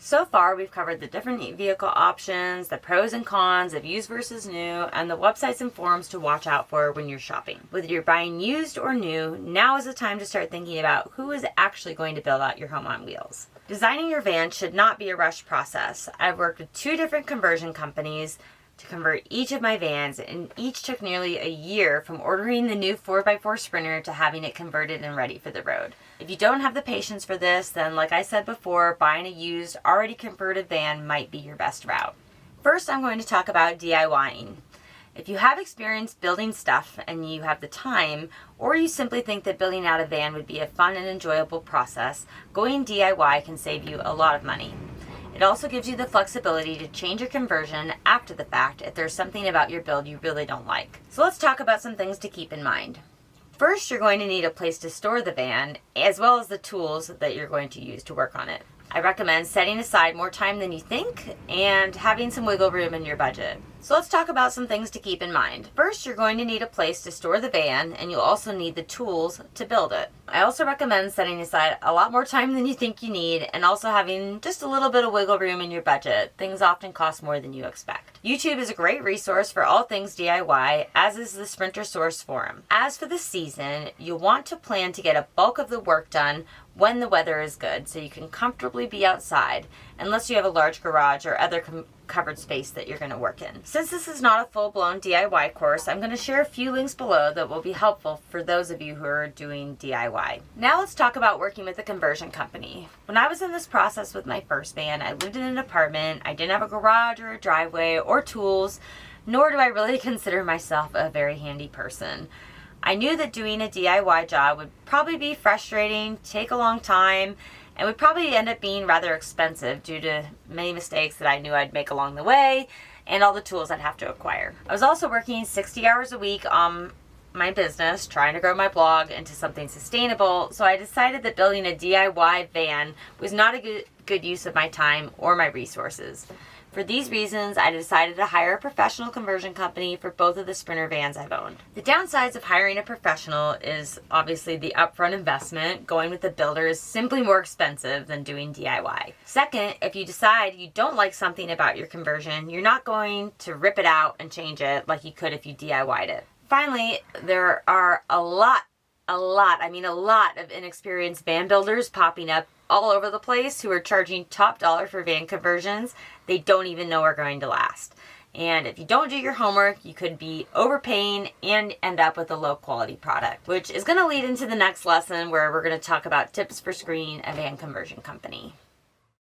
So far, we've covered the different vehicle options, the pros and cons of used versus new, and the websites and forums to watch out for when you're shopping. Whether you're buying used or new, now is the time to start thinking about who is actually going to build out your home on wheels. Designing your van should not be a rushed process. I've worked with 2 different conversion companies to convert each of my vans, and each took nearly a year from ordering the new 4x4 Sprinter to having it converted and ready for the road. If you don't have the patience for this, then like I said before, buying a used, already converted van might be your best route. First, I'm going to talk about DIYing. If you have experience building stuff and you have the time, or you simply think that building out a van would be a fun and enjoyable process, going DIY can save you a lot of money. It also gives you the flexibility to change your conversion after the fact if there's something about your build you really don't like. So let's talk about some things to keep in mind. First, you're going to need a place to store the van, as well as the tools that you're going to use to work on it. I recommend setting aside more time than you think and having some wiggle room in your budget. So let's talk about some things to keep in mind. First, you're going to need a place to store the van, and you'll also need the tools to build it. I also recommend setting aside a lot more time than you think you need, and also having just a little bit of wiggle room in your budget. Things often cost more than you expect. YouTube is a great resource for all things DIY, as is the Sprinter Source forum. As for the season, you'll want to plan to get a bulk of the work done when the weather is good, so you can comfortably be outside, unless you have a large garage or other covered space that you're going to work in. Since this is not a full-blown DIY course, I'm going to share a few links below that will be helpful for those of you who are doing DIY. Now let's talk about working with a conversion company. When I was in this process with my first van, I lived in an apartment. I didn't have a garage or a driveway or tools, nor do I really consider myself a very handy person. I knew that doing a DIY job would probably be frustrating, take a long time, and would probably end up being rather expensive due to many mistakes that I knew I'd make along the way and all the tools I'd have to acquire. I was also working 60 hours a week on my business, trying to grow my blog into something sustainable, so I decided that building a DIY van was not a good use of my time or my resources. For these reasons, I decided to hire a professional conversion company for both of the Sprinter vans I've owned. The downsides of hiring a professional is obviously the upfront investment. Going with a builder is simply more expensive than doing DIY. Second, if you decide you don't like something about your conversion, you're not going to rip it out and change it like you could if you DIY'd it. Finally, there are a lot of inexperienced van builders popping up all over the place who are charging top dollar for van conversions they don't even know are going to last. And if you don't do your homework, you could be overpaying and end up with a low quality product, which is going to lead into the next lesson where we're going to talk about tips for screening a van conversion company.